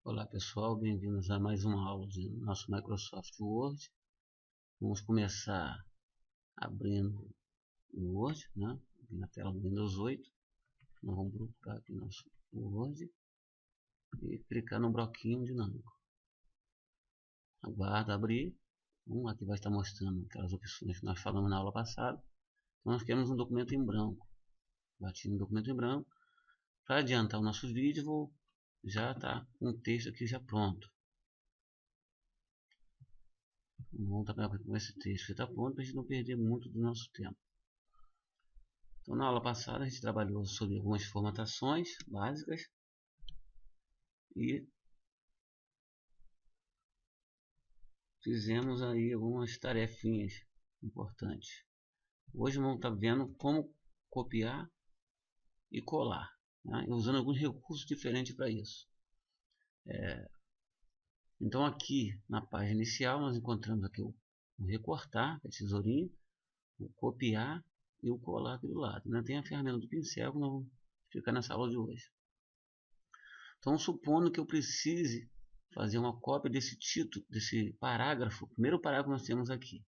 Olá pessoal, bem-vindos a mais uma aula de nosso Microsoft Word. Vamos começar abrindo o Word, né? Aqui na tela do Windows 8. Nós vamos procurar aqui nosso Word e clicar no bloquinho dinâmico. Aguarda abrir. Então, aqui vai estar mostrando aquelas opções que nós falamos na aula passada. Então, nós queremos um documento em branco. Bati no documento em branco. Para adiantar o nosso vídeo, já está com o texto aqui já pronto. Vamos trabalhar com esse texto que está pronto para a gente não perder muito do nosso tempo. Então, na aula passada a gente trabalhou sobre algumas formatações básicas e fizemos aí algumas tarefinhas importantes. Hoje vamos estar vendo como copiar e colar, né? E usando alguns recursos diferentes para isso. Então aqui na página inicial nós encontramos aqui o recortar, que é a tesourinha, o copiar e o colar aqui do lado. Ainda tem a ferramenta do pincel que nós vamos explicar nessa aula de hoje. Então, supondo que eu precise fazer uma cópia desse título, desse parágrafo, o primeiro parágrafo que nós temos aqui.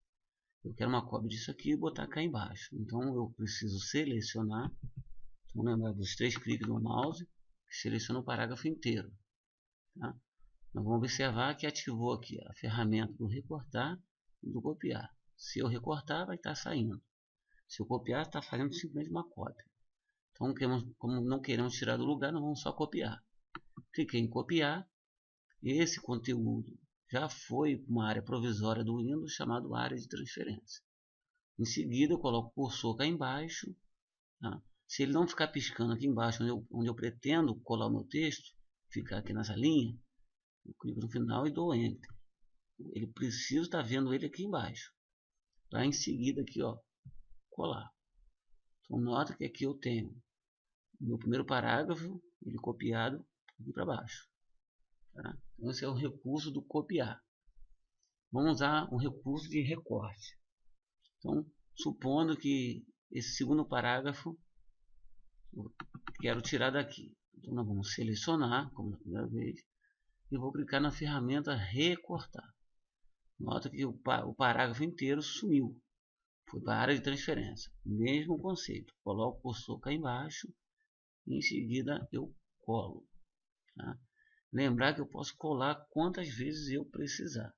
Eu quero uma cópia disso aqui e botar cá embaixo. Então, eu preciso selecionar. Então, lembrar dos 3 cliques do mouse, que seleciona o parágrafo inteiro. Tá? Nós vamos observar que ativou aqui a ferramenta do recortar e do copiar. Se eu recortar, vai estar saindo. Se eu copiar, está fazendo simplesmente uma cópia. Então, como não queremos tirar do lugar, nós vamos só copiar. Cliquei em copiar. Esse conteúdo já foi para uma área provisória do Windows chamada área de transferência. Em seguida, eu coloco o cursor cá embaixo. Tá? Se ele não ficar piscando aqui embaixo, onde eu pretendo colar o meu texto, ficar aqui nessa linha, eu clico no final e dou Enter. Ele precisa estar vendo ele aqui embaixo. Para em seguida aqui, ó, colar. Então, nota que aqui eu tenho o meu primeiro parágrafo, ele copiado aqui para baixo. Tá? Então, esse é o recurso do copiar. Vamos usar um recurso de recorte. Então, supondo que esse segundo parágrafo eu quero tirar daqui. Então, nós vamos selecionar, como na primeira vez, e vou clicar na ferramenta recortar. Nota que o parágrafo inteiro sumiu. Foi para a área de transferência. Mesmo conceito. Coloco o cursor cá embaixo e em seguida eu colo. Tá? Lembrar que eu posso colar quantas vezes eu precisar.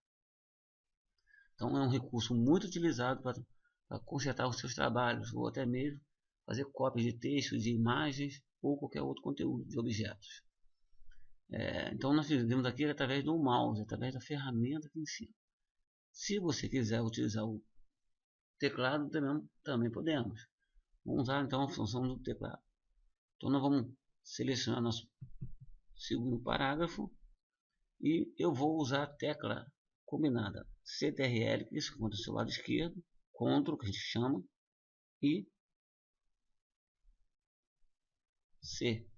Então é um recurso muito utilizado para consertar os seus trabalhos ou até mesmo fazer cópias de textos, de imagens ou qualquer outro conteúdo de objetos. Então nós fizemos aqui através do mouse, através da ferramenta aqui em cima. Se você quiser utilizar o teclado, também podemos. Vamos usar então a função do teclado. Então nós vamos selecionar nosso segundo parágrafo e eu vou usar a tecla combinada CTRL, que isso conta do seu lado esquerdo, CTRL, que a gente chama, e C,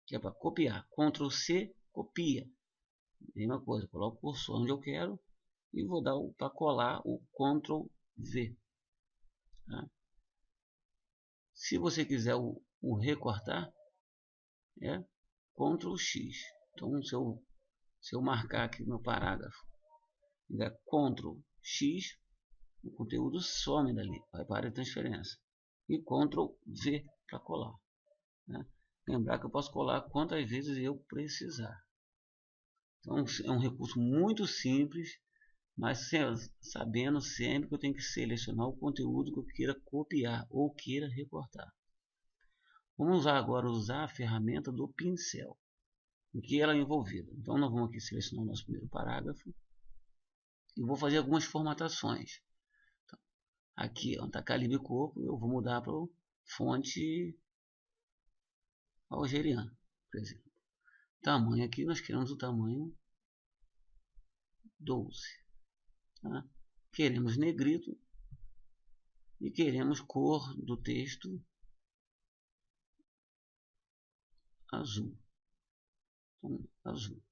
que é para copiar. CTRL C, copia. Mesma coisa, coloco o cursor onde eu quero e vou dar para colar o CTRL V. Tá? Se você quiser o recortar, é CTRL X. Então, se eu marcar aqui meu parágrafo e der CTRL X, o conteúdo some dali, vai para a área de transferência. E CTRL V para colar. Né? Lembrar que eu posso colar quantas vezes eu precisar. Então é um recurso muito simples, mas sabendo sempre que eu tenho que selecionar o conteúdo que eu queira copiar ou queira recortar. Vamos agora usar a ferramenta do pincel, em que ela é envolvida. Então nós vamos aqui selecionar o nosso primeiro parágrafo e vou fazer algumas formatações. Então, aqui está calibre corpo, eu vou mudar para o fonte algeriano, por exemplo. Tamanho aqui, nós queremos o tamanho 12. Tá? Queremos negrito e queremos cor do texto azul. Então, azul.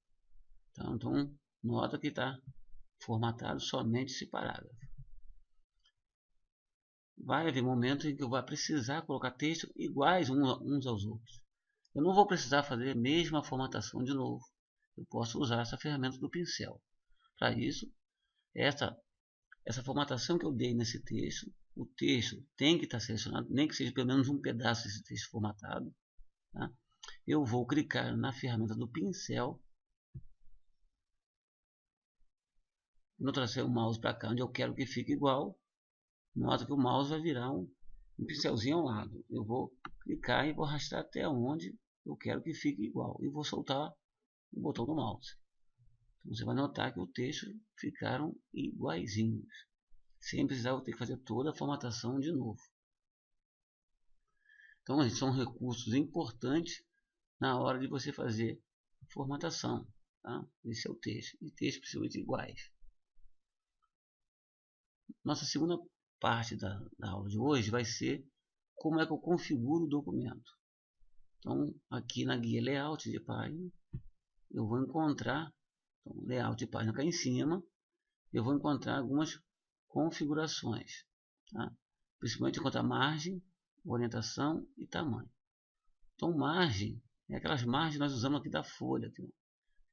Então nota que está formatado somente esse parágrafo. Vai haver momentos em que eu vou precisar colocar textos iguais uns aos outros. Eu não vou precisar fazer a mesma formatação de novo. eu posso usar essa ferramenta do pincel. Para isso, essa formatação que eu dei nesse texto, o texto tem que estar selecionado, nem que seja pelo menos um pedaço desse texto formatado. Tá? Eu vou clicar na ferramenta do pincel. Quando eu trazer o mouse para cá, onde eu quero que fique igual, nota que o mouse vai virar um pincelzinho ao lado. Eu vou clicar e vou arrastar até onde eu quero que fique igual. E vou soltar o botão do mouse. Então, você vai notar que o texto ficaram iguaizinhos, sem precisar eu ter que fazer toda a formatação de novo. Então, esses são recursos importantes na hora de você fazer formatação. Tá? Esse é o texto. E textos precisam ser iguais. Nossa segunda parte da aula de hoje vai ser como é que eu configuro o documento. Então, aqui na guia Layout de página, eu vou encontrar, então, Layout de página cá em cima, eu vou encontrar algumas configurações. Tá? Principalmente encontrar margem, orientação e tamanho. Então, margem é aquelas margens que nós usamos aqui da folha. Aqui,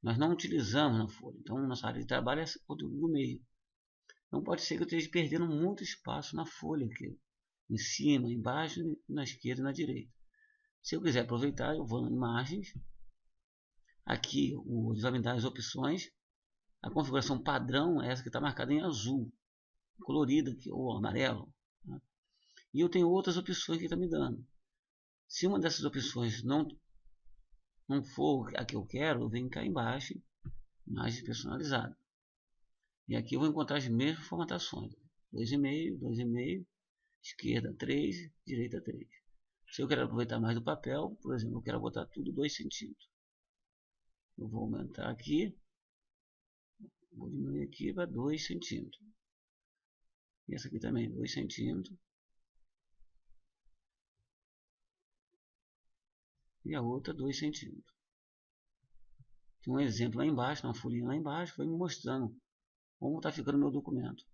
nós não utilizamos na folha. Então, nossa área de trabalho é do meio. Não pode ser que eu esteja perdendo muito espaço na folha aqui, em cima, embaixo, na esquerda e na direita. Se eu quiser aproveitar, eu vou em imagens. Aqui ele vai me dar as opções. A configuração padrão é essa que está marcada em azul, colorida aqui, ou amarelo. Tá? E eu tenho outras opções que está me dando. Se uma dessas opções não for a que eu quero, eu venho cá embaixo, imagem personalizada. E aqui eu vou encontrar as mesmas formatações. 2,5, 2,5, esquerda 3, direita 3. Se eu quero aproveitar mais do papel, por exemplo, eu quero botar tudo 2 centímetros. Eu vou aumentar aqui, vou diminuir aqui para 2 centímetros. E essa aqui também, 2 centímetros. E a outra 2 centímetros. Tem um exemplo lá embaixo, uma folhinha lá embaixo, foi me mostrando como está ficando o meu documento.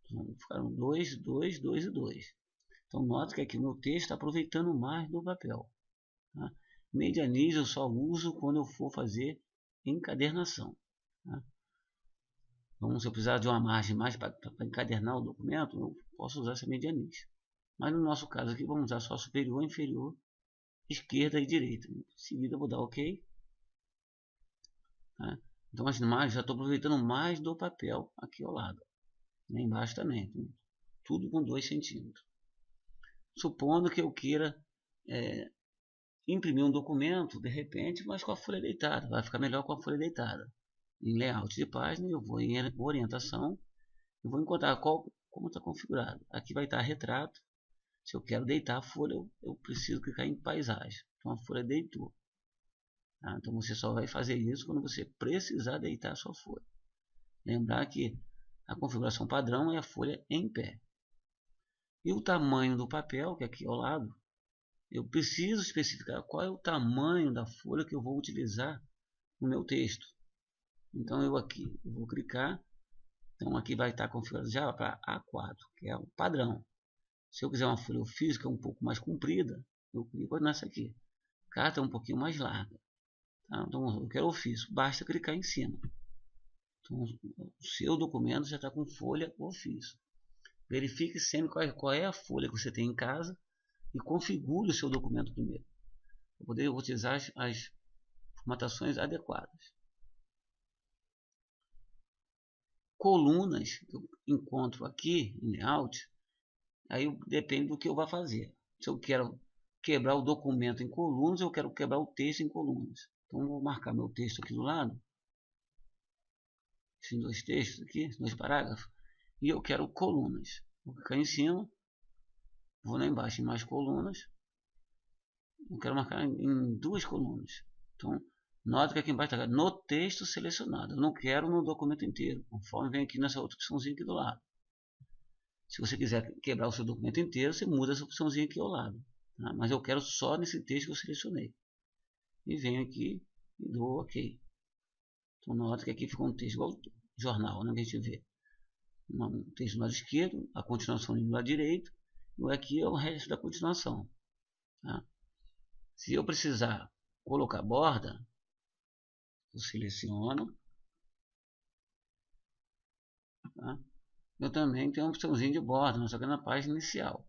Então, ficaram 2, 2, 2 e 2. Então, nota que aqui o meu texto está aproveitando mais do papel. Tá? Medianize eu só uso quando eu for fazer encadernação. Tá? Então, se eu precisar de uma margem mais para encadernar o documento, eu posso usar essa medianize. Mas no nosso caso aqui, vamos usar só superior, inferior, esquerda e direita. Em seguida, eu vou dar OK. Tá? Então, as margens já estou aproveitando mais do papel aqui ao lado. Lá embaixo também. Então, tudo com 2 centímetros. Supondo que eu queira imprimir um documento, de repente, mas com a folha deitada. Vai ficar melhor com a folha deitada. Em layout de página, eu vou em orientação. Eu vou encontrar como está configurado. Aqui vai estar retrato. Se eu quero deitar a folha, eu preciso clicar em paisagem. Então a folha deitou. Tá? Então você só vai fazer isso quando você precisar deitar a sua folha. Lembrar que a configuração padrão é a folha em pé. E o tamanho do papel, que é aqui ao lado, eu preciso especificar qual é o tamanho da folha que eu vou utilizar no meu texto. Então eu vou clicar. Então aqui vai estar configurado já para A4, que é o padrão. Se eu quiser uma folha física um pouco mais comprida, eu clico nessa aqui. Carta é um pouquinho mais larga. Tá? Então eu quero ofício, basta clicar em cima. Então o seu documento já está com folha ofício. Verifique sempre qual é a folha que você tem em casa e configure o seu documento primeiro, para poder utilizar as formatações adequadas. Colunas que eu encontro aqui em layout, aí depende do que eu vou fazer. Se eu quero quebrar o documento em colunas, eu quero quebrar o texto em colunas. Então, eu vou marcar meu texto aqui do lado. Esses 2 textos aqui, 2 parágrafos. E eu quero colunas. Vou clicar em cima. Vou lá embaixo em mais colunas. Eu quero marcar em 2 colunas. Então, nota que aqui embaixo está no texto selecionado. Eu não quero no documento inteiro. Conforme vem aqui nessa outra opçãozinha aqui do lado. Se você quiser quebrar o seu documento inteiro, você muda essa opçãozinha aqui ao lado. Tá? Mas eu quero só nesse texto que eu selecionei. E venho aqui e dou OK. Então, nota que aqui ficou um texto igual jornal, né, que a gente vê. Um texto do lado esquerdo, a continuação do lado direito. E aqui é o resto da continuação. Tá? Se eu precisar colocar borda, eu seleciono. Tá? Eu também tenho uma opçãozinha de borda, mas só que é na página inicial.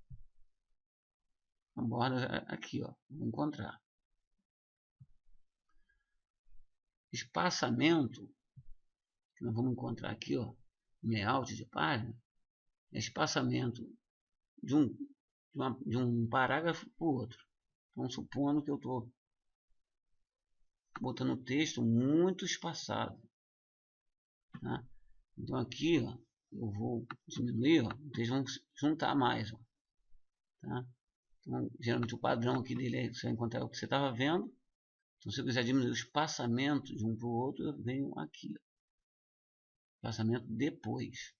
A borda aqui, ó, vou encontrar. Espaçamento, que nós vamos encontrar aqui, ó, layout de página, é espaçamento de um parágrafo para o outro. Então, supondo que eu estou botando o texto muito espaçado. Tá? Então, aqui, ó, eu vou diminuir, ó, vocês vão juntar mais. Ó, tá? Então, geralmente o padrão aqui dele é você vai encontrar o que você estava vendo. Então, se eu quiser diminuir o espaçamento de um para o outro, eu venho aqui. Ó, espaçamento depois.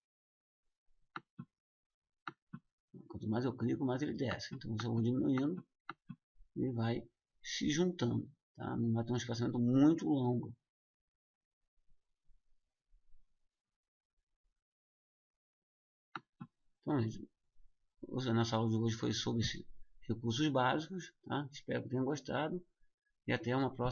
Quanto mais eu clico, mais ele desce. Então, se eu vou diminuindo, ele vai se juntando. Tá? Não vai ter um espaçamento muito longo. Então, gente, a nossa aula de hoje foi sobre recursos básicos. Tá? Espero que tenham gostado. E até uma próxima.